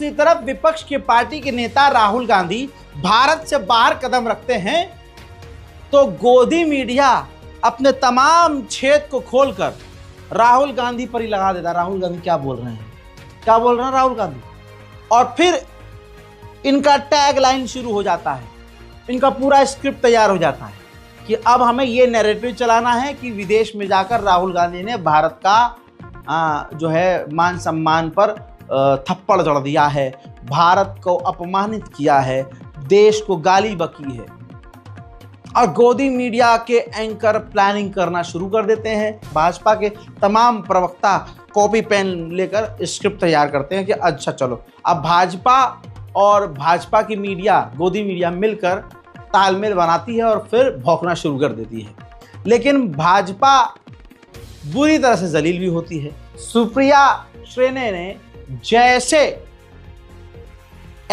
दूसरी तरफ विपक्ष की पार्टी के नेता राहुल गांधी भारत से बाहर कदम रखते हैं तो गोदी मीडिया अपने तमाम छेद को खोलकर राहुल गांधी पर ही लगा देता। राहुल गांधी क्या बोल रहे हैं, क्या बोल रहे हैं राहुल गांधी, और फिर इनका टैग लाइन शुरू हो जाता है, इनका पूरा स्क्रिप्ट तैयार हो जाता है कि अब हमें ये नैरेटिव चलाना है कि विदेश में जाकर राहुल गांधी ने भारत का जो है मान सम्मान पर थप्पड़ जड़ दिया है, भारत को अपमानित किया है, देश को गाली बकी है। और गोदी मीडिया के एंकर प्लानिंग करना शुरू कर देते हैं। भाजपा के तमाम प्रवक्ता कॉपी पेन लेकर स्क्रिप्ट तैयार करते हैं कि अच्छा चलो अब भाजपा और भाजपा की मीडिया, गोदी मीडिया मिलकर तालमेल बनाती है और फिर भौंकना शुरू कर देती है। लेकिन भाजपा बुरी तरह से जलील भी होती है। सुप्रिया श्रेने ने जैसे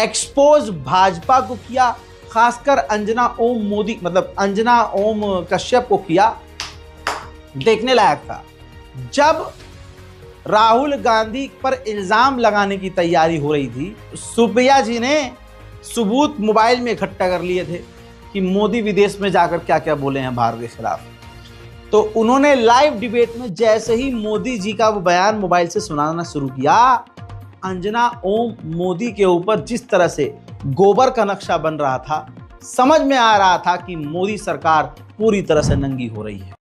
एक्सपोज भाजपा को किया, खासकर अंजना ओम मोदी मतलब अंजना ओम कश्यप को किया, देखने लायक था। जब राहुल गांधी पर इल्जाम लगाने की तैयारी हो रही थी, सुप्रिया जी ने सबूत मोबाइल में इकट्ठा कर लिए थे कि मोदी विदेश में जाकर क्या क्या बोले हैं भारत के खिलाफ। तो उन्होंने लाइव डिबेट में जैसे ही मोदी जी का वो बयान मोबाइल से सुनाना शुरू किया, अंजना ओम मोदी के ऊपर जिस तरह से गोबर का नक्शा बन रहा था, समझ में आ रहा था कि मोदी सरकार पूरी तरह से नंगी हो रही है।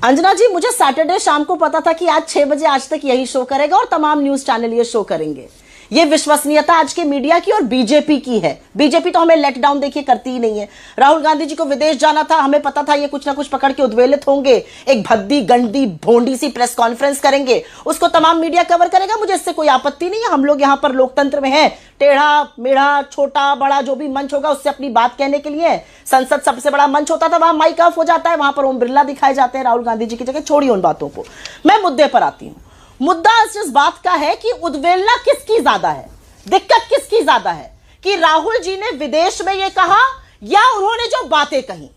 अंजना जी, मुझे सैटरडे शाम को पता था कि आज 6 बजे आज तक यही शो करेगा और तमाम न्यूज चैनल ये शो करेंगे। ये विश्वसनीयता आज के मीडिया की और बीजेपी की है। बीजेपी तो हमें लेट डाउन देखिए करती ही नहीं है। राहुल गांधी जी को विदेश जाना था, हमें पता था ये कुछ ना कुछ पकड़ के उद्वेलित होंगे, एक भद्दी गंदी भोंडी सी प्रेस कॉन्फ्रेंस करेंगे, उसको तमाम मीडिया कवर करेगा। मुझे इससे कोई आपत्ति नहीं है, हम लोग यहाँ पर लोकतंत्र में हैं। टेढ़ा मेढ़ा छोटा बड़ा जो भी मंच होगा उससे अपनी बात कहने के लिए। संसद सबसे बड़ा मंच होता था, वहां माइक ऑफ हो जाता है, वहां पर ओम बिरला दिखाए जाते हैं राहुल गांधी जी की जगह। छोड़िए उन बातों को, मैं मुद्दे पर आती हूं। मुद्दा इस बात का है कि उद्वेलना किसकी ज्यादा है, दिक्कत किसकी ज्यादा है कि राहुल जी ने विदेश में यह कहा या उन्होंने जो बातें कही।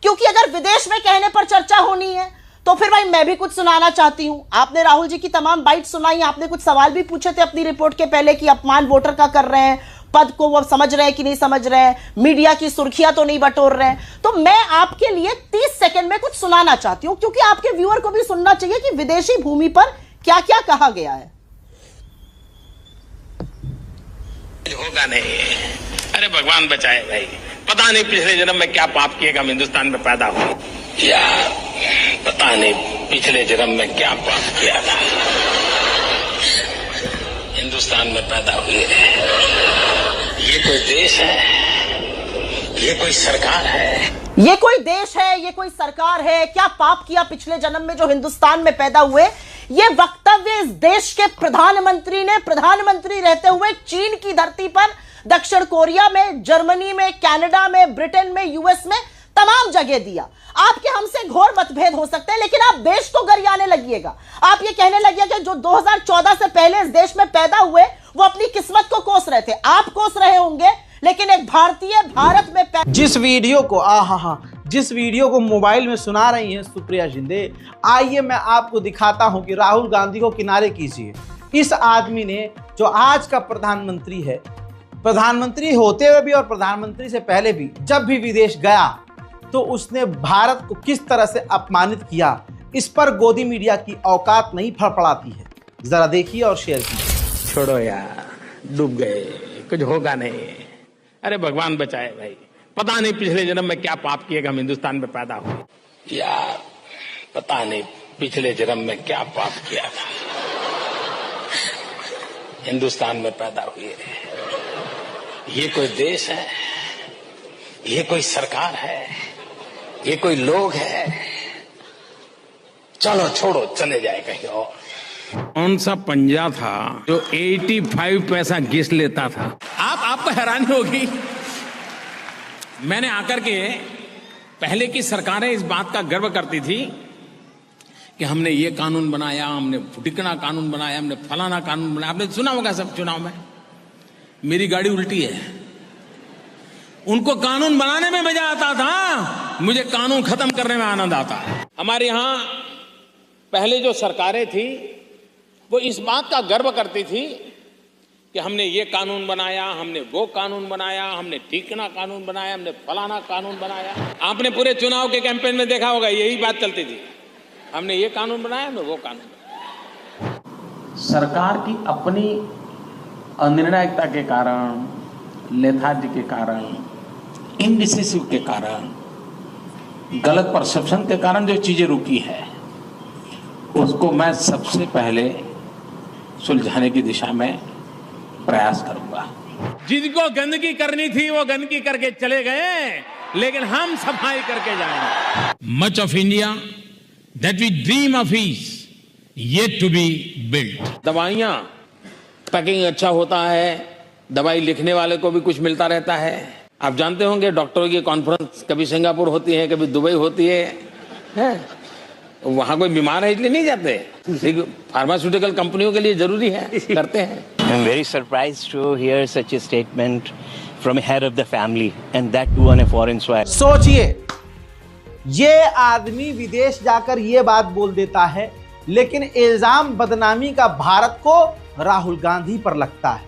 क्योंकि अगर विदेश में कहने पर चर्चा होनी है तो फिर भाई मैं भी कुछ सुनाना चाहती हूं। आपने राहुल जी की तमाम बाइट सुनाई, आपने कुछ सवाल भी पूछे थे अपनी रिपोर्ट के पहले कि अपमान वोटर का कर रहे हैं, पद को वो समझ रहे हैं कि नहीं समझ रहे हैं, मीडिया की सुर्खियां तो नहीं बटोर रहे हैं। तो मैं आपके लिए 30 सेकंड में कुछ सुनाना चाहती हूं, क्योंकि आपके व्यूअर को भी सुनना चाहिए कि विदेशी भूमि पर क्या क्या कहा गया है। होगा नहीं, अरे भगवान बचाए भाई, पता नहीं पिछले जन्म में क्या पाप किएगा, हम हिंदुस्तान में पैदा हुए, या पता नहीं पिछले जन्म में क्या पाप किया था, हिंदुस्तान में पैदा हुए। ये कोई देश है, ये कोई सरकार है, ये कोई देश है, ये कोई सरकार है, क्या पाप किया पिछले जन्म में जो हिंदुस्तान में पैदा हुए। ये वक्तव्य इस देश के प्रधानमंत्री ने प्रधानमंत्री रहते हुए चीन की धरती पर, दक्षिण कोरिया में, जर्मनी में, कनाडा में, ब्रिटेन में, यूएस में तमाम जगह दिया। आपके हमसे घोर मतभेद हो सकते हैं, लेकिन आप देश को गरियाने लगिएगा। आप ये कहने लगिएगा जो 2014 से पहले इस देश में पैदा हुए वो अपनी किस्मत को कोस रहे थे। आप कोस रहे होंगे, लेकिन एक भारतीय भारत में जिस वीडियो को जिस वीडियो को मोबाइल में सुना रही हैं सुप्रिया शिंदे, आइए मैं आपको दिखाता हूं कि राहुल गांधी को किनारे कीजिए। इस आदमी ने, जो आज का प्रधानमंत्री है, प्रधानमंत्री होते हुए भी और प्रधानमंत्री से पहले भी जब भी विदेश गया तो उसने भारत को किस तरह से अपमानित किया, इस पर गोदी मीडिया की औकात नहीं फड़फड़ाती है। जरा देखिए और शेयर कीजिए। छोड़ो यार, डूब गए, कुछ होगा नहीं, अरे भगवान बचाए भाई, पता नहीं पिछले जन्म में क्या पाप किएगा, हम हिंदुस्तान में पैदा हुए, या पता नहीं पिछले जन्म में क्या पाप किया था, हिंदुस्तान में पैदा हुए। ये कोई देश है, ये कोई सरकार है, ये कोई लोग है, चलो छोड़ो, चले जाए कहीं और। कौन सा पंजा था जो 85 पैसा घिस लेता था? आपको हैरानी होगी, मैंने आकर के, पहले की सरकारें इस बात का गर्व करती थी कि हमने ये कानून बनाया, हमने फुटिकना कानून बनाया, हमने फलाना कानून बनाया। आपने सुना होगा सब चुनाव में। मेरी गाड़ी उल्टी है, उनको कानून बनाने में मजा आता था, मुझे कानून खत्म करने में आनंद आता है। हमारे यहां पहले जो सरकारें थी वो इस बात का गर्व करती थी कि हमने ये कानून बनाया, हमने वो कानून बनाया, हमने ठीकना कानून बनाया, हमने फलाना कानून बनाया। आपने पूरे चुनाव के कैंपेन में देखा होगा, यही बात चलती थी, हमने ये कानून बनाया, हमने वो कानून बनाया। सरकार की अपनी अनिर्णायकता के कारण, लेथार्जी के कारण, इनडिसिसिव के कारण, गलत परसेप्शन के कारण जो चीजें रुकी है, उसको मैं सबसे पहले सुलझाने की दिशा में प्रयास करूंगा। जिनको गंदगी करनी थी वो गंदगी करके चले गए, लेकिन हम सफाई करके जाएंगे। Much of India that we dream of is yet to be built. दवाइयां पैकिंग अच्छा होता है, दवाई लिखने वाले को भी कुछ मिलता रहता है। आप जानते होंगे डॉक्टरों की कॉन्फ्रेंस कभी सिंगापुर होती है, कभी दुबई होती है? वहां कोई बीमार है इसलिए नहीं जाते। फार्मास्यूटिकल कंपनियों के लिए जरूरी है, करते हैं। I'm very surprised to hear such a statement from a head of the family, and that too on a foreign soil. सोचिए, ये आदमी विदेश जाकर ये बात बोल देता है, लेकिन इल्जाम बदनामी का भारत को राहुल गांधी पर लगता है।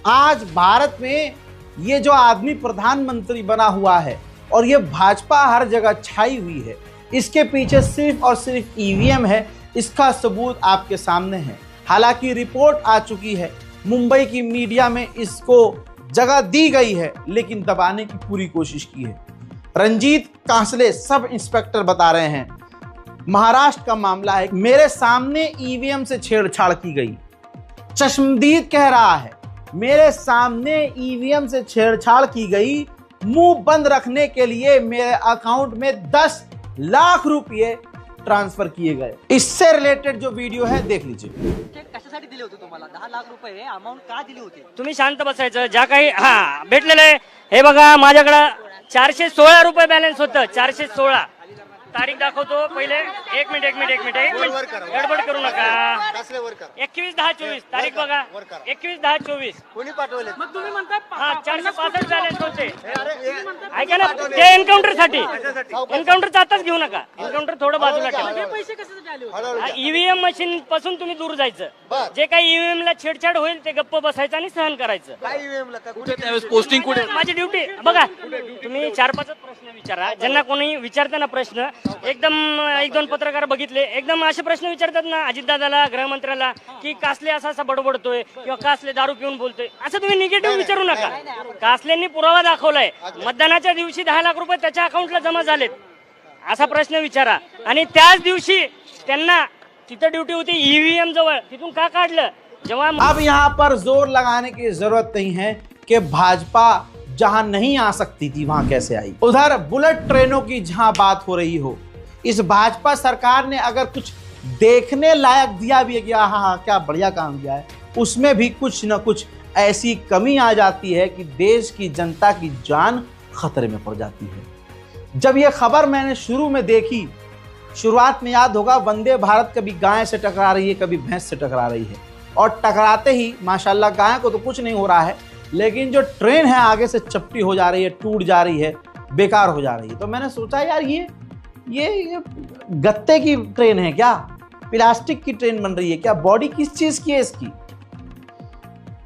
आज भारत में ये जो आदमी प्रधानमंत्री बना हुआ है और ये भाजपा हर जगह छाई हुई है, इसके पीछे सिर्फ और सिर्फ ईवीएम है। इसका सबूत आपके सामने है। हालांकि रिपोर्ट आ चुकी है, मुंबई की मीडिया में इसको जगह दी गई है, लेकिन दबाने की पूरी कोशिश की है। रंजीत कांसले सब इंस्पेक्टर बता रहे हैं, महाराष्ट्र का मामला है, मेरे सामने ईवीएम से छेड़छाड़ की गई। चश्मदीद कह रहा है, मेरे सामने ईवीएम से छेड़छाड़ की गई, मुंह बंद रखने के लिए मेरे अकाउंट में 10 लाख रुपये ट्रांसफर किए गए। इससे रिलेटेड जो वीडियो है देख लीजिए। कशासाठी दिले होते तुम्हाला 10 लाख रुपये अमाऊंट का दिली होती? तुम्ही शांत बसायचं, ज्या काही भेटलेलं आहे हे बघा, माझ्याकडे 416 रुपये बॅलन्स होतं, 416। तारीख दाखवतो पहिले, एक मिनिट गडबड करू नका। 21/10/24 तारीख बघा, 21/10/24 कोणी पाठवले? मग तुम्ही म्हणता 465 बॅलन्स होते, ऐका ना, ते एन्काउंटर साठी, एन्काउंटर आताच घेऊ नका, एन्काउंटर थोडं बाजूला ठेवा। पैसे कशासाठी आले होते? ईव्हीएम मशीन पासून तुम्ही दूर जायचं, जे काही ईव्हीएम ला छेडछाड होईल ते गप्प बसायचं आणि सहन करायचं। काय ईव्हीएम ला कुठे त्यावेळेस पोस्टिंग कुठे? माझी ड्युटी बघा, तुम्ही 4-5 प्रश्न विचारा, ज्यांना कोणी विचारताना प्रश्न एकदम 1-2 पत्रकार बघितले, एकदम असे प्रश्न विचारतात ना अजितदादाला, गृहमंत्र्याला, की कासले असा बडबडतोय किंवा कासले दारू पिऊन बोलतोय, असं तुम्ही निगेटिव्ह विचारू नका। कासलेंनी पुरावा दाखवलाय, मतदानाच्या दिवशी 10 लाख रुपये त्याच्या अकाउंटला जमा झालेत, असा प्रश्न विचारा। आणि त्याच दिवशी त्यांना तिथं ड्युटी होती ईव्हीएम जवळ, तिथून का काढलं? जेव्हा अब यहाँ पर जोर लगाने की जरूरत नहीं है कि भाजपा जहां नहीं आ सकती थी वहां कैसे आई। उधर बुलेट ट्रेनों की जहां बात हो रही हो, इस भाजपा सरकार ने अगर कुछ देखने लायक दिया भी है कि हाँ क्या बढ़िया काम किया है, उसमें भी कुछ न कुछ ऐसी कमी आ जाती है कि देश की जनता की जान खतरे में पड़ जाती है। जब ये खबर मैंने शुरू में देखी, शुरुआत में याद होगा, वंदे भारत कभी गाय से टकरा रही है, कभी भैंस से टकरा रही है, और टकराते ही माशाल्लाह गाय को तो कुछ नहीं हो रहा है, लेकिन जो ट्रेन है आगे से चपटी हो जा रही है, टूट जा रही है, बेकार हो जा रही है। तो मैंने सोचा यार ये गत्ते की ट्रेन है क्या, प्लास्टिक की ट्रेन बन रही है क्या, बॉडी किस चीज की है इसकी?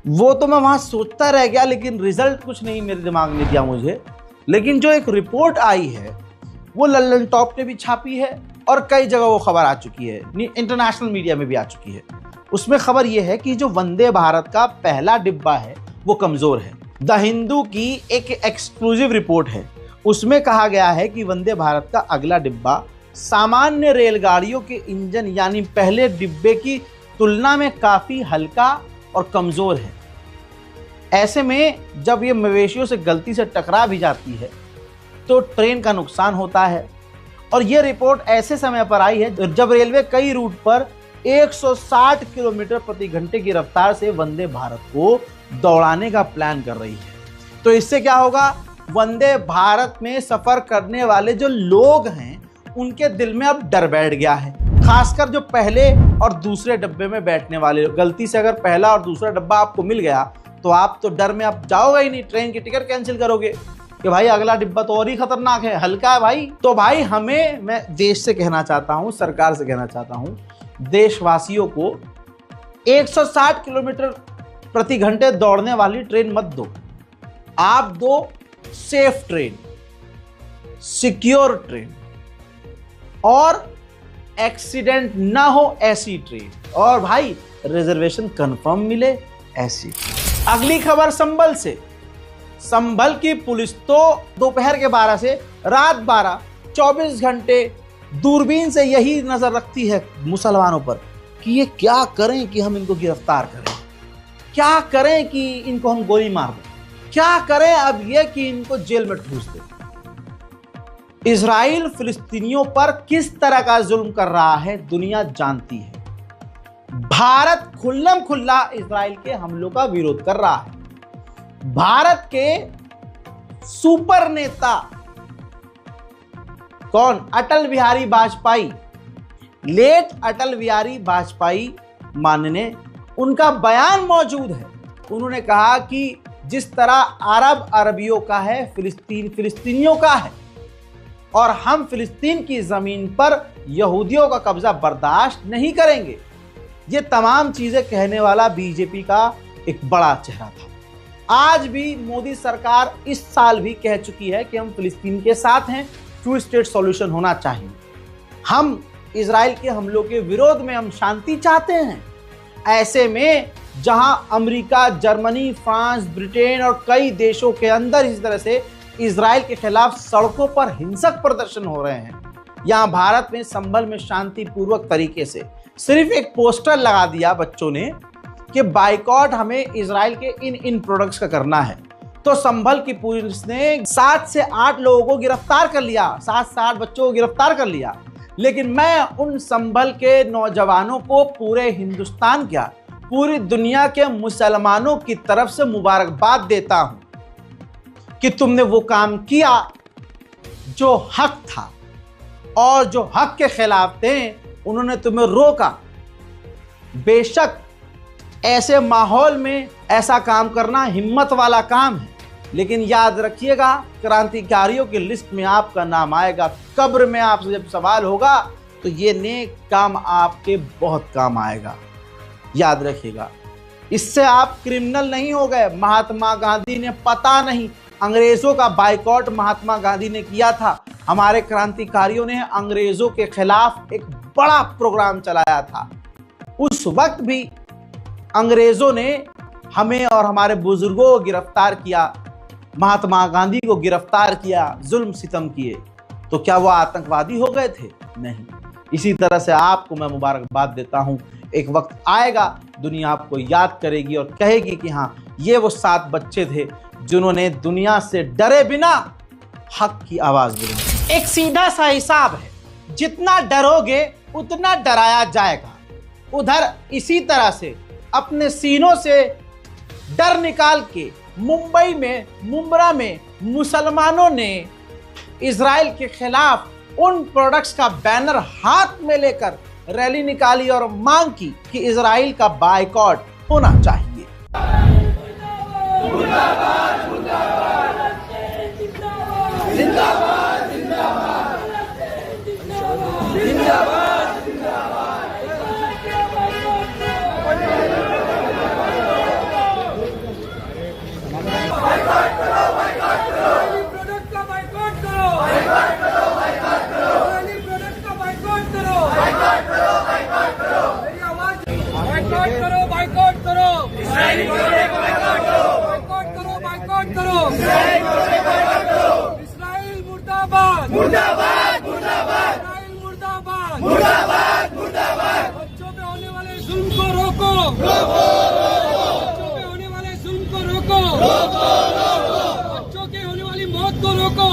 वो तो मैं वहां सोचता रह गया, लेकिन रिजल्ट कुछ नहीं मेरे दिमाग में दिया मुझे। लेकिन जो एक रिपोर्ट आई है वो लल्लन टॉप ने भी छापी है और कई जगह वो खबर आ चुकी है, इंटरनेशनल मीडिया में भी आ चुकी है। उसमें खबर ये है कि जो वंदे भारत का पहला डिब्बा है वो कमजोर है। द हिंदू की एक एक्सक्लूसिव रिपोर्ट है, उसमें कहा गया है कि वंदे भारत का अगला डिब्बा सामान्य रेलगाड़ियों के इंजन यानी पहले डिब्बे की तुलना में काफी हल्का और कमजोर है। ऐसे में जब ये मवेशियों से गलती से टकरा भी जाती है तो ट्रेन का नुकसान होता है। और ये रिपोर्ट ऐसे समय पर आई है जब रेलवे कई रूट पर 160 किलोमीटर प्रति घंटे की रफ्तार से वंदे भारत को दौड़ाने का प्लान कर रही है। तो इससे क्या होगा, वंदे भारत में सफर करने वाले जो लोग हैं उनके दिल में अब डर बैठ गया है। खासकर जो पहले और दूसरे डब्बे में बैठने वाले, गलती से अगर पहला और दूसरा डब्बा आपको मिल गया तो आप तो डर में आप जाओगे ही नहीं, ट्रेन की टिकट कैंसिल करोगे कि भाई अगला डिब्बा तो और ही खतरनाक है, हल्का है भाई। तो भाई हमें, मैं देश से कहना चाहता हूं, सरकार से कहना चाहता हूं, देशवासियों को 160 किलोमीटर प्रति घंटे दौड़ने वाली ट्रेन मत दो, आप दो सेफ ट्रेन, सिक्योर ट्रेन और एक्सीडेंट ना हो ऐसी ट्रेन, और भाई रिजर्वेशन कंफर्म मिले ऐसी। अगली खबर संभल से। संभल की पुलिस तो दोपहर के 12 से रात 12 24 घंटे दूरबीन से यही नजर रखती है मुसलमानों पर कि ये क्या करें कि हम इनको गिरफ्तार करें, क्या करें कि इनको हम गोली मार दें, क्या करें अब ये कि इनको जेल में ठूस दें। इजराइल फिलिस्तीनियों पर किस तरह का जुल्म कर रहा है दुनिया जानती है। भारत खुल्लम खुल्ला इजराइल के हमलों का विरोध कर रहा है। भारत के सुपर नेता कौन? अटल बिहारी वाजपेयी, लेट अटल बिहारी वाजपेयी माननीय, उनका बयान मौजूद है। उन्होंने कहा कि जिस तरह अरब अरबियों का है, फिलिस्तीन फिलिस्तीनियों का है, और हम फिलिस्तीन की जमीन पर यहूदियों का कब्जा बर्दाश्त नहीं करेंगे। ये तमाम चीजें कहने वाला बीजेपी का एक बड़ा चेहरा था। आज भी मोदी सरकार इस साल भी कह चुकी है कि हम फिलिस्तीन के साथ हैं, 2 स्टेट सॉल्यूशन होना चाहिए। हम इजराइल के हमलों के विरोध में हम शांति चाहते हैं। ऐसे में जहां अमेरिका, जर्मनी, फ्रांस, ब्रिटेन और कई देशों के अंदर इस तरह से इजराइल के खिलाफ सड़कों पर हिंसक प्रदर्शन हो रहे हैं, यहां भारत में संभल में शांतिपूर्वक तरीके से सिर्फ एक पोस्टर लगा दिया बच्चों ने कि बाइकॉट हमें इजराइल के इन प्रोडक्ट्स का करना है। तो संभल की पुलिस ने 7 से 8 लोगों को गिरफ्तार कर लिया, 7 से 8 बच्चों को गिरफ्तार कर लिया। लेकिन मैं उन संभल के नौजवानों को पूरे हिंदुस्तान क्या, पूरी दुनिया के मुसलमानों की तरफ से मुबारकबाद देता हूं कि तुमने वो काम किया जो हक था, और जो हक के खिलाफ थे उन्होंने तुम्हें रोका। बेशक ऐसे माहौल में ऐसा काम करना हिम्मत वाला काम है, लेकिन याद रखिएगा क्रांतिकारियों की लिस्ट में आपका नाम आएगा। कब्र में आपसे जब सवाल होगा तो ये नेक काम आपके बहुत काम आएगा, याद रखिएगा। इससे आप क्रिमिनल नहीं हो गए। महात्मा गांधी ने पता नहीं अंग्रेजों का बाइकॉट महात्मा गांधी ने किया था। हमारे क्रांतिकारियों ने अंग्रेजों के खिलाफ एक बड़ा प्रोग्राम चलाया था। उस वक्त भी अंग्रेजों ने हमें और हमारे बुजुर्गों को गिरफ्तार किया, महात्मा गांधी को गिरफ्तार किया, जुल्म सितम किए। तो क्या वो आतंकवादी हो गए थे? नहीं। इसी तरह से आपको मैं मुबारकबाद देता हूं। एक वक्त आएगा दुनिया आपको याद करेगी और कहेगी कि हाँ, ये वो 7 बच्चे थे जिन्होंने दुनिया से डरे बिना हक की आवाज बुलंद। एक सीधा सा हिसाब है, जितना डरोगे उतना डराया जाएगा। उधर इसी तरह से अपने सीनों से डर निकाल के मुंबई में, मुंब्रा में मुसलमानों ने इजराइल के खिलाफ उन प्रोडक्ट्स का बैनर हाथ में लेकर रैली निकाली और मांग की कि इजराइल का बायकॉट होना चाहिए। जिंदाबाद, जिंदाबाद, जिंदाबाद, जिंदाबाद, जिंदाबाद, जिंदाबाद। मुर्दाबाद, मुर्दाबाद, इस्राइल मुर्दाबाद, मुर्दाबाद, मुर्दाबाद। बच्चों पे होने वाले जुल्म को रोको, बच्चों पे होने वाले जुल्म को रोको, बच्चों के होने वाली मौत को रोको,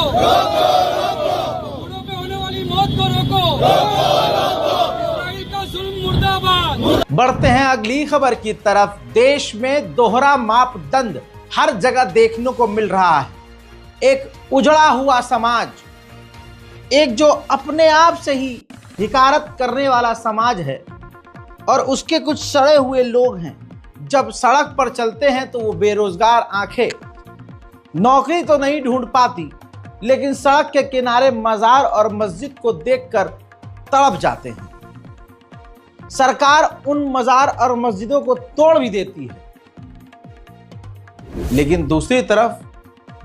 बूढ़ों पे होने वाली मौत को रोको। इस्राइल का जुल्म मुर्दाबाद। बढ़ते हैं अगली खबर की तरफ। देश में दोहरा मापदंड हर जगह देखने को मिल रहा है। एक उजड़ा हुआ समाज, एक जो अपने आप से ही हिकारत करने वाला समाज है, और उसके कुछ सड़े हुए लोग हैं। जब सड़क पर चलते हैं तो वो बेरोजगार आंखें नौकरी तो नहीं ढूंढ पाती, लेकिन सड़क के किनारे मजार और मस्जिद को देखकर तड़प जाते हैं। सरकार उन मजार और मस्जिदों को तोड़ भी देती है, लेकिन दूसरी तरफ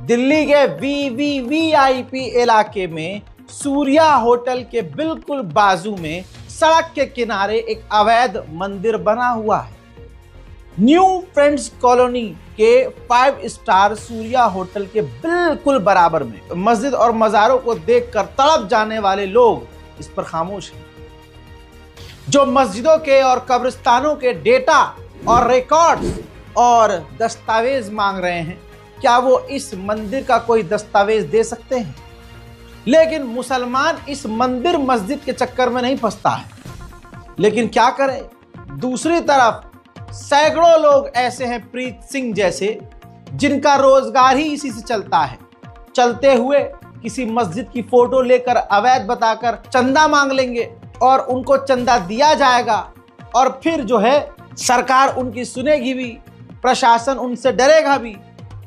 दिल्ली के वीवीवीआईपी इलाके में सूर्या होटल के बिल्कुल बाजू में सड़क के किनारे एक अवैध मंदिर बना हुआ है। न्यू फ्रेंड्स कॉलोनी के 5 स्टार सूर्या होटल के बिल्कुल बराबर में मस्जिद और मज़ारों को देखकर तड़प जाने वाले लोग इस पर खामोश हैं। जो मस्जिदों के और कब्रिस्तानों के डेटा और रिकॉर्ड्स और दस्तावेज मांग रहे हैं, क्या वो इस मंदिर का कोई दस्तावेज दे सकते हैं? लेकिन मुसलमान इस मंदिर मस्जिद के चक्कर में नहीं फंसता है। लेकिन क्या करे, दूसरी तरफ सैकड़ों लोग ऐसे हैं प्रीत सिंह जैसे, जिनका रोजगार ही इसी से चलता है। चलते हुए किसी मस्जिद की फोटो लेकर अवैध बताकर चंदा मांग लेंगे और उनको चंदा दिया जाएगा और फिर जो है सरकार उनकी सुनेगी भी, प्रशासन उनसे डरेगा भी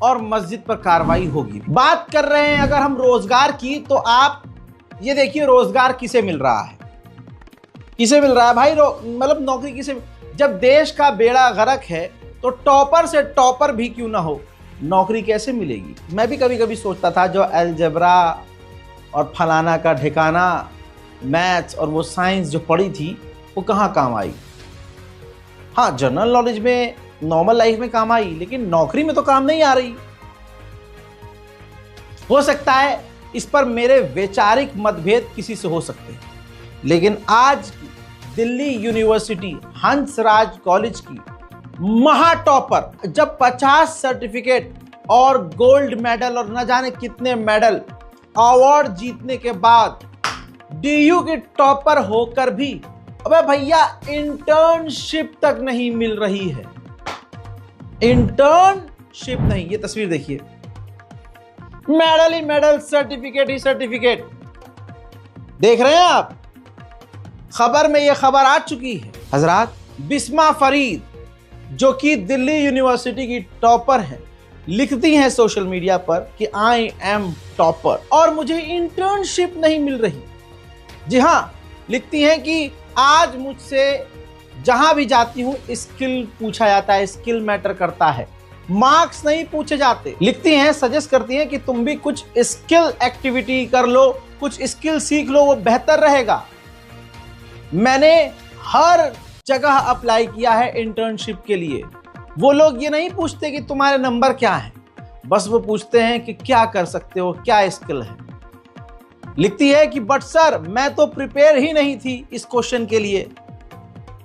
और मस्जिद पर कार्रवाई होगी। बात कर रहे हैं अगर हम रोजगार की, तो आप ये देखिए रोजगार किसे मिल रहा है, किसे मिल रहा है भाई, मतलब नौकरी किसे? जब देश का बेड़ा गर्क है तो टॉपर से टॉपर भी क्यों ना हो, नौकरी कैसे मिलेगी? मैं भी कभी कभी सोचता था जो अलजेब्रा और फलाना का ठिकाना, मैथ्स और वो साइंस जो पढ़ी थी वो कहाँ काम आई। हाँ, जनरल नॉलेज में, नॉर्मल लाइफ में काम आई, लेकिन नौकरी में तो काम नहीं आ रही। हो सकता है इस पर मेरे वैचारिक मतभेद किसी से हो सकते हैं, लेकिन आज दिल्ली यूनिवर्सिटी हंसराज कॉलेज की महा टॉपर जब 50 सर्टिफिकेट और गोल्ड मेडल और न जाने कितने मेडल अवार्ड जीतने के बाद डीयू की टॉपर होकर भी अबे भैया इंटर्नशिप तक नहीं मिल रही है, इंटर्नशिप नहीं। ये तस्वीर देखिए, मेडल ही मेडल, सर्टिफिकेट ही सर्टिफिकेट। देख रहे हैं आप, खबर में ये खबर आ चुकी है। हजरात, बिस्मा फरीद जो कि दिल्ली यूनिवर्सिटी की टॉपर है, लिखती हैं सोशल मीडिया पर कि आई एम टॉपर और मुझे इंटर्नशिप नहीं मिल रही। जी हाँ, लिखती हैं कि आज मुझसे जहां भी जाती हूं स्किल पूछा जाता है, स्किल मैटर करता है, मार्क्स नहीं पूछे जाते। लिखती हैं, सजेस्ट करती हैं कि तुम भी कुछ स्किल एक्टिविटी कर लो, कुछ स्किल सीख लो, वो बेहतर रहेगा। मैंने हर जगह अप्लाई किया है इंटर्नशिप के लिए। वो लोग ये नहीं पूछते कि तुम्हारे नंबर क्या है, बस वो पूछते हैं कि क्या कर सकते हो, क्या स्किल है। लिखती है कि बट सर, मैं तो प्रिपेयर ही नहीं थी इस क्वेश्चन के लिए।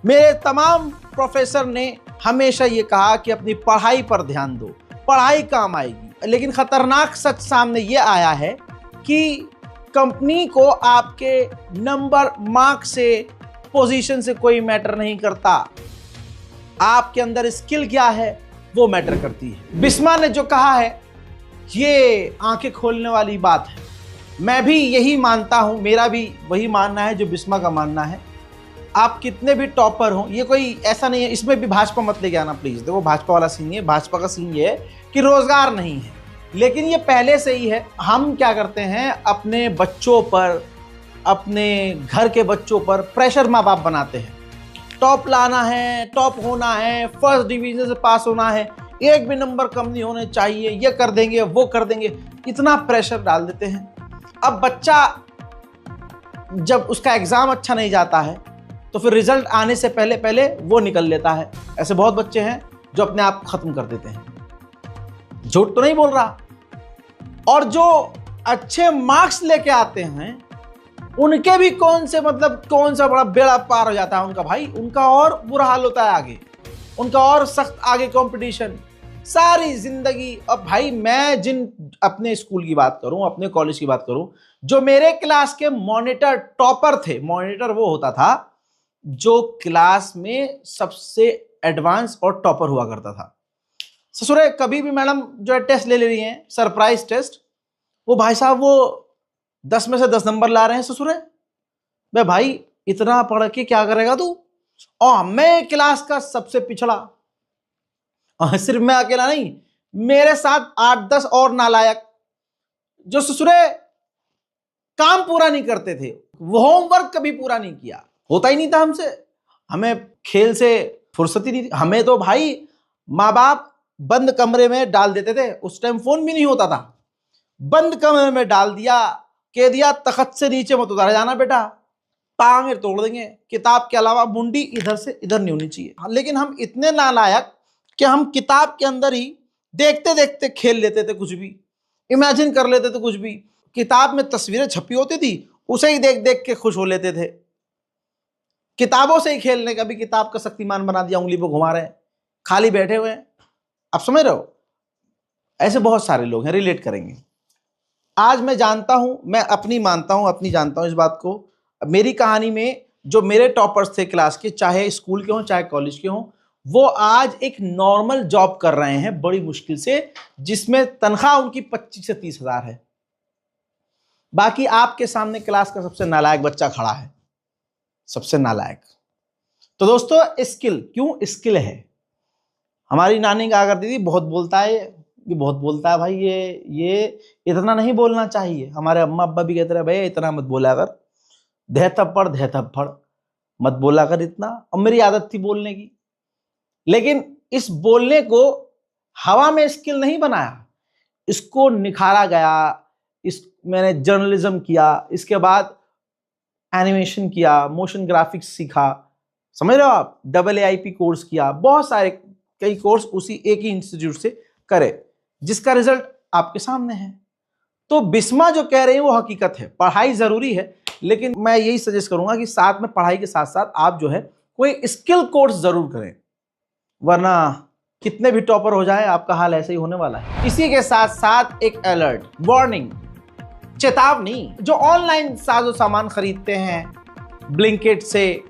मेरे तमाम प्रोफेसर ने हमेशा ये कहा कि अपनी पढ़ाई पर ध्यान दो, पढ़ाई काम आएगी। लेकिन खतरनाक सच सामने ये आया है कि कंपनी को आपके नंबर, मार्क से, पोजीशन से कोई मैटर नहीं करता, आपके अंदर स्किल क्या है वो मैटर करती है। बिस्मा ने जो कहा है ये आंखें खोलने वाली बात है। मैं भी यही मानता हूं, मेरा भी वही मानना है जो बिस्मा का मानना है। आप कितने भी टॉपर हो, ये कोई ऐसा नहीं है, इसमें भी भाजपा मत लेके आना प्लीज। देखो, भाजपा वाला सीन है, भाजपा का सीन ये है कि रोजगार नहीं है, लेकिन ये पहले से ही है। हम क्या करते हैं, अपने बच्चों पर, अपने घर के बच्चों पर प्रेशर माँ बाप बनाते हैं। टॉप लाना है, टॉप होना है, फर्स्ट डिवीजन से पास होना है, एक भी नंबर कम नहीं होने चाहिए, ये कर देंगे, वो कर देंगे, इतना प्रेशर डाल देते हैं। अब बच्चा जब उसका एग्जाम अच्छा नहीं जाता है तो फिर रिजल्ट आने से पहले पहले वो निकल लेता है। ऐसे बहुत बच्चे हैं जो अपने आप खत्म कर देते हैं। झूठ तो नहीं बोल रहा। और जो अच्छे मार्क्स लेके आते हैं उनके भी कौन सा बड़ा बेड़ा पार हो जाता है उनका भाई, उनका और बुरा हाल होता है आगे, उनका और सख्त आगे कंपटीशन सारी जिंदगी। अब भाई मैं जिन अपने स्कूल की बात करूं, अपने कॉलेज की बात करूं, जो मेरे क्लास के मॉनिटर टॉपर थे, मॉनिटर वो होता था जो क्लास में सबसे एडवांस और टॉपर हुआ करता था। ससुरे कभी भी मैडम जो है टेस्ट ले रही हैं, सरप्राइज टेस्ट, वो भाई साहब वो 10 में से 10 नंबर ला रहे हैं ससुरे। भाई इतना पढ़ के क्या करेगा तू? और मैं क्लास का सबसे पिछड़ा, सिर्फ मैं अकेला नहीं, मेरे साथ 8-10 और नालायक जो ससुरे काम पूरा नहीं करते थे, वो होमवर्क कभी पूरा नहीं किया, होता ही नहीं था हमसे। हमें खेल से फुर्सत ही नहीं थी। हमें तो भाई माँ बाप बंद कमरे में डाल देते थे, उस टाइम फोन भी नहीं होता था, बंद कमरे में डाल दिया, कह दिया तख्त से नीचे मत उतारा जाना बेटा, टांगे तोड़ देंगे, किताब के अलावा मुंडी इधर से इधर नहीं होनी चाहिए। लेकिन हम इतने नालायक कि हम किताब के अंदर ही देखते देखते खेल लेते थे, कुछ भी इमेजिन कर लेते थे, कुछ भी किताब में तस्वीरें छपी होती थी उसे ही देख देख के खुश हो लेते थे, किताबों से ही खेलने का भी किताब का शक्तिमान बना दिया, उंगली पे घुमा रहे हैं, खाली बैठे हुए हैं। आप समझ रहे हो, ऐसे बहुत सारे लोग हैं, रिलेट करेंगे। आज मैं जानता हूं, मैं अपनी मानता हूं, अपनी जानता हूं इस बात को। मेरी कहानी में जो मेरे टॉपर्स थे क्लास के, चाहे स्कूल के हों चाहे कॉलेज के हों, वो आज एक नॉर्मल जॉब कर रहे हैं बड़ी मुश्किल से, जिसमें तनख्वाह उनकी 25 से 30 हजार है। बाकी आपके सामने क्लास का सबसे नालायक बच्चा खड़ा है, सबसे नालायक। तो दोस्तों, स्किल क्यों स्किल है। हमारी नानी कहा करती थी बहुत बोलता है ये, बहुत बोलता है भाई, ये इतना नहीं बोलना चाहिए। हमारे अम्मा अब्बा भी कहते रहे भैया इतना मत बोला कर, धे थप्पड़ मत बोला कर इतना। अब मेरी आदत थी बोलने की, लेकिन इस बोलने को हवा में स्किल नहीं बनाया, इसको निखारा गया। मैंने जर्नलिज्म किया, इसके बाद एनिमेशन किया, मोशन ग्राफिक्स सीखा, समझ रहे हो आप, AAIP कोर्स किया, बहुत सारे कई कोर्स उसी एक ही इंस्टीट्यूट से करे, जिसका रिजल्ट आपके सामने है। तो बिस्मा जो कह रहे हैं वो हकीकत है, पढ़ाई जरूरी है, लेकिन मैं यही सजेस्ट करूंगा कि साथ में पढ़ाई के साथ साथ आप जो है कोई स्किल कोर्स जरूर करें, वरना कितने भी टॉपर हो जाए आपका हाल ऐसे ही होने वाला है। इसी के साथ साथ एक अलर्ट, वार्निंग, चेतावनी, जो ऑनलाइन साजो सामान खरीदते हैं ब्लिंकिट से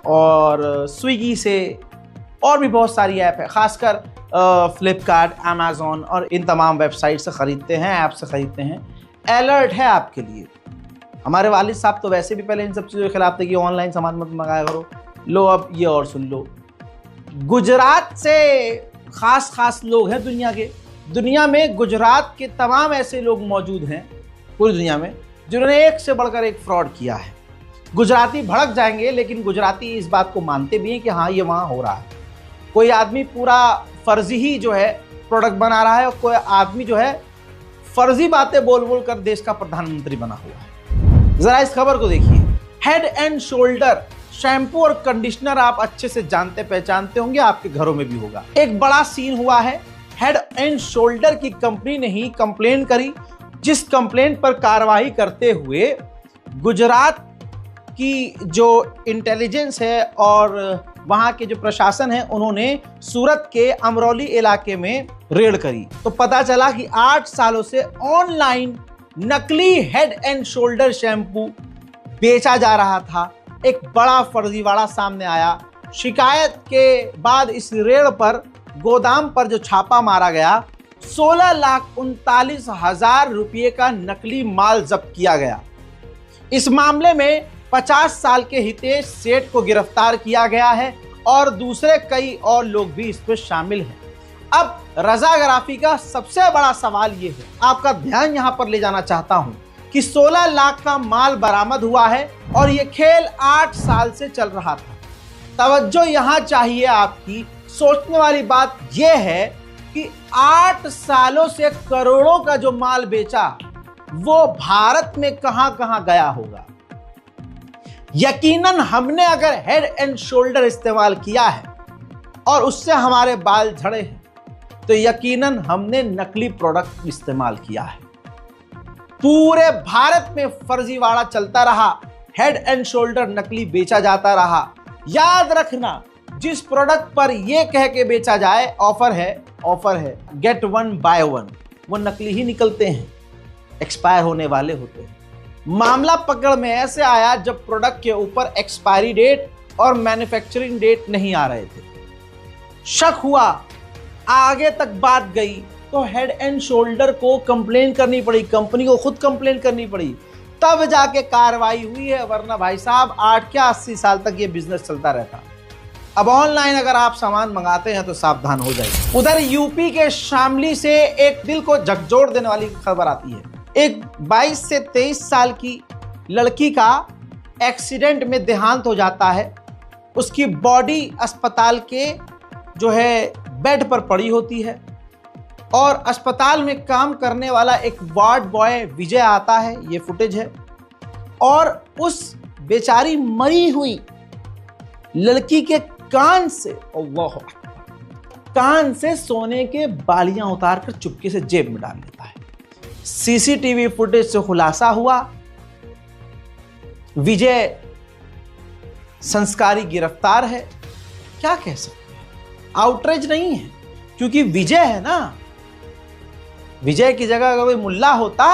और स्विगी से और भी बहुत सारी ऐप है, खासकर फ्लिपकार्ट, अमेजोन और इन तमाम वेबसाइट से खरीदते हैं, ऐप से खरीदते हैं, अलर्ट है आपके लिए। हमारे वालिद साहब तो वैसे भी पहले इन सब चीज़ों के खिलाफ थे कि ऑनलाइन सामान मत मंगाया करो। लो अब ये और सुन लो, गुजरात से खास लोग हैं दुनिया में गुजरात के तमाम ऐसे लोग मौजूद हैं पूरी दुनिया में जिन्होंने एक से बढ़कर एक फ्रॉड किया है। गुजराती भड़क जाएंगे, लेकिन गुजराती इस बात को मानते भी हैं कि हाँ ये वहाँ हो रहा है। कोई आदमी पूरा फर्जी ही जो है प्रोडक्ट बना रहा है, और कोई आदमी जो है फर्जी बातें बोल कर देश का प्रधानमंत्री बना हुआ है। जरा इस खबर को देखिए। हेड एंड शोल्डर शैम्पू और कंडीशनर आप अच्छे से जानते पहचानते होंगे, आपके घरों में भी होगा। एक बड़ा सीन हुआ है, हेड एंड शोल्डर की कंपनी ने ही कंप्लेन करी, जिस कंप्लेंट पर कार्रवाई करते हुए गुजरात की जो इंटेलिजेंस है और वहां के जो प्रशासन है, उन्होंने सूरत के अमरौली इलाके में रेड करी। तो पता चला कि 8 सालों से ऑनलाइन नकली हेड एंड शोल्डर शैम्पू बेचा जा रहा था। एक बड़ा फर्जीवाड़ा सामने आया। शिकायत के बाद इस रेड पर गोदाम पर जो छापा मारा गया, 16,39,000 रुपये का नकली माल जब्त किया गया। इस मामले में 50 साल के हितेश सेठ को गिरफ्तार किया गया है और दूसरे कई और लोग भी इसमें शामिल हैं। अब रजाग्राफी का सबसे बड़ा सवाल ये है, आपका ध्यान यहां पर ले जाना चाहता हूं कि 16 लाख का माल बरामद हुआ है और ये खेल 8 साल से चल रहा था। तवज्जो यहां चाहिए आपकी। सोचने वाली बात यह है कि 8 सालों से करोड़ों का जो माल बेचा वो भारत में कहां कहां गया होगा। यकीनन हमने अगर हेड एंड शोल्डर इस्तेमाल किया है और उससे हमारे बाल झड़े हैं, तो यकीनन हमने नकली प्रोडक्ट इस्तेमाल किया है। पूरे भारत में फर्जीवाड़ा चलता रहा, हेड एंड शोल्डर नकली बेचा जाता रहा। याद रखना, जिस प्रोडक्ट पर यह कह के बेचा जाए ऑफर है गेट 1 बाय 1, वो नकली ही निकलते हैं, एक्सपायर होने वाले होते हैं। मामला पकड़ में ऐसे आया जब प्रोडक्ट के ऊपर एक्सपायरी डेट और मैन्युफैक्चरिंग डेट नहीं आ रहे थे। शक हुआ, आगे तक बात गई तो हेड एंड शोल्डर को कंप्लेन करनी पड़ी, कंपनी को खुद कंप्लेन करनी पड़ी, तब जाके कार्रवाई हुई है। वरना भाई साहब 8 क्या 80 साल तक ये बिजनेस चलता रहता। अब ऑनलाइन अगर आप सामान मंगाते हैं तो सावधान हो जाइए। उधर यूपी के शामली से एक दिल को झकझोर देने वाली खबर आती है। एक 22 से 23 साल की लड़की का एक्सीडेंट में देहांत हो जाता है। उसकी बॉडी अस्पताल के जो है बेड पर पड़ी होती है और अस्पताल में काम करने वाला एक वार्ड बॉय विजय आता है, ये फुटेज है, और उस बेचारी मरी हुई लड़की के कान से सोने के बालियां उतारकर चुपके से जेब में डाल लेता है। सीसीटीवी फुटेज से खुलासा हुआ विजय संस्कारी गिरफ्तार है। क्या कह सकते हैं, आउटरीच नहीं है, क्योंकि विजय है ना। विजय की जगह अगर कोई मुल्ला होता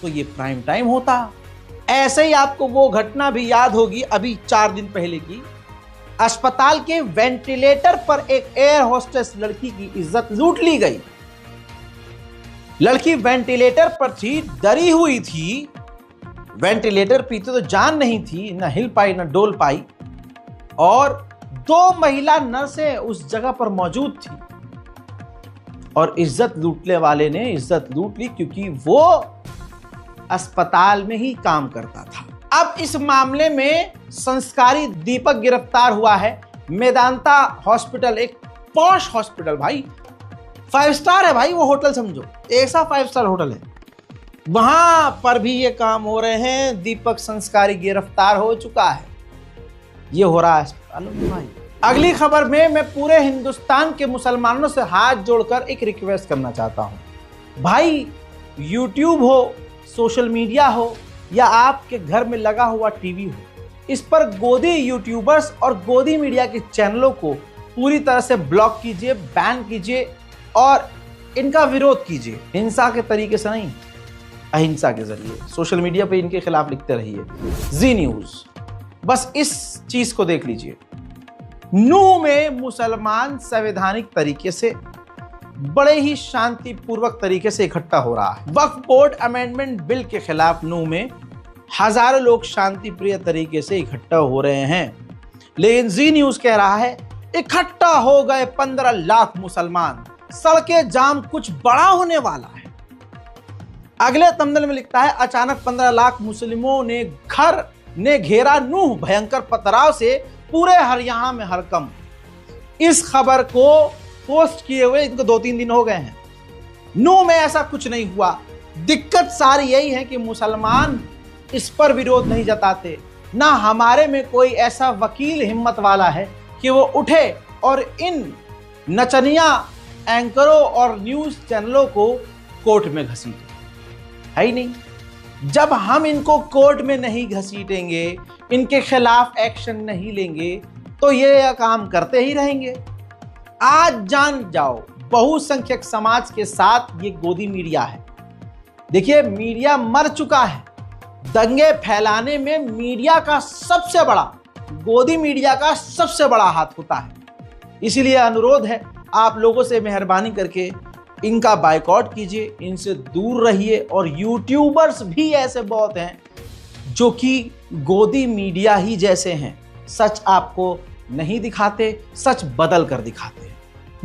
तो ये प्राइम टाइम होता। ऐसे ही आपको वो घटना भी याद होगी अभी 4 दिन पहले की, अस्पताल के वेंटिलेटर पर एक एयर होस्टेस लड़की की इज्जत लूट ली गई। लड़की वेंटिलेटर पर थी, डरी हुई थी, वेंटिलेटर पीते तो जान नहीं थी, ना हिल पाई ना डोल पाई, और 2 महिला नर्सें उस जगह पर मौजूद थी और इज्जत लूटने वाले ने इज्जत लूट ली, क्योंकि वो अस्पताल में ही काम करता था। अब इस मामले में संस्कारी दीपक गिरफ्तार हुआ है। मेदांता हॉस्पिटल, एक पॉश हॉस्पिटल भाई, 5 स्टार है भाई वो होटल, समझो ऐसा 5 स्टार होटल है, वहां पर भी ये काम हो रहे हैं। दीपक संस्कारी गिरफ्तार हो चुका है। ये हो रहा है अस्पतालों में भाई। अगली खबर में मैं पूरे हिंदुस्तान के मुसलमानों से हाथ जोड़कर एक रिक्वेस्ट करना चाहता हूं भाई, यूट्यूब हो, सोशल मीडिया हो या आपके घर में लगा हुआ टीवी हो, इस पर गोदी यूट्यूबर्स और गोदी मीडिया के चैनलों को पूरी तरह से ब्लॉक कीजिए, बैन कीजिए और इनका विरोध कीजिए। हिंसा के तरीके से नहीं, अहिंसा के जरिए सोशल मीडिया पे इनके खिलाफ लिखते रहिए। जी न्यूज, बस इस चीज को देख लीजिए। नूह में मुसलमान संवैधानिक तरीके से बड़े ही शांतिपूर्वक तरीके से इकट्ठा हो रहा है। वक्फ बोर्ड अमेंडमेंट बिल के खिलाफ नूह में हजारों लोग शांतिप्रिय तरीके से इकट्ठा हो रहे हैं, लेकिन जी न्यूज कह रहा है इकट्ठा हो गए 15 लाख मुसलमान, सड़कें जाम, कुछ बड़ा होने वाला है। अगले तमिल में लिखता है अचानक 15 लाख मुस्लिमों ने घर ने घेरा नूह, भयंकर पथराव से पूरे हरियाणा में हड़कंप। इस खबर को पोस्ट किए हुए इनको 2-3 दिन हो गए हैं। नूह में ऐसा कुछ नहीं हुआ। दिक्कत सारी यही है कि मुसलमान इस पर विरोध नहीं जताते, ना हमारे में कोई ऐसा वकील हिम्मत वाला है कि वो उठे और इन नचनिया एंकरों और न्यूज चैनलों को कोर्ट में घसीटे, है ही नहीं। जब हम इनको कोर्ट में नहीं घसीटेंगे, इनके खिलाफ एक्शन नहीं लेंगे, तो ये काम करते ही रहेंगे। आज जान जाओ, बहुसंख्यक समाज के साथ ये गोदी मीडिया है। देखिए, मीडिया मर चुका है। दंगे फैलाने में मीडिया का सबसे बड़ा, गोदी मीडिया का सबसे बड़ा हाथ होता है। इसीलिए अनुरोध है आप लोगों से, मेहरबानी करके इनका बायकॉट कीजिए, इनसे दूर रहिए। और यूट्यूबर्स भी ऐसे बहुत हैं जो कि गोदी मीडिया ही जैसे हैं, सच आपको नहीं दिखाते, सच बदल कर दिखाते हैं।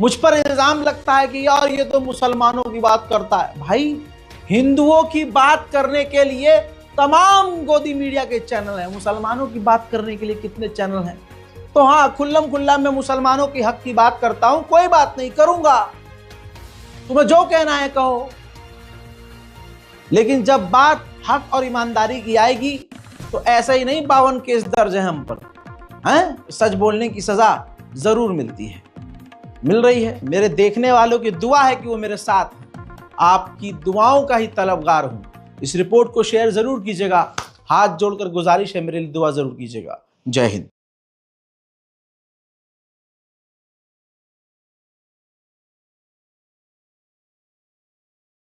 मुझ पर इल्जाम लगता है कि यार ये तो मुसलमानों की बात करता है। भाई, हिंदुओं की बात करने के लिए तमाम गोदी मीडिया के चैनल हैं, मुसलमानों की बात करने के लिए कितने चैनल हैं? तो हाँ, खुल्लम खुल्ला मैं मुसलमानों की हक की बात करता हूं, कोई बात नहीं, करूंगा, तुम्हें जो कहना है कहो। लेकिन जब बात हक और ईमानदारी की आएगी तो ऐसा ही नहीं 52 केस दर्ज है हम पर, हैं? सच बोलने की सजा जरूर मिलती है, मिल रही है। मेरे देखने वालों की दुआ है कि वो मेरे साथ हैं। आपकी दुआओं का ही तलबगार हूं। इस रिपोर्ट को शेयर जरूर कीजिएगा। हाथ जोड़कर गुजारिश है, मेरे लिए दुआ जरूर कीजिएगा। जय हिंद।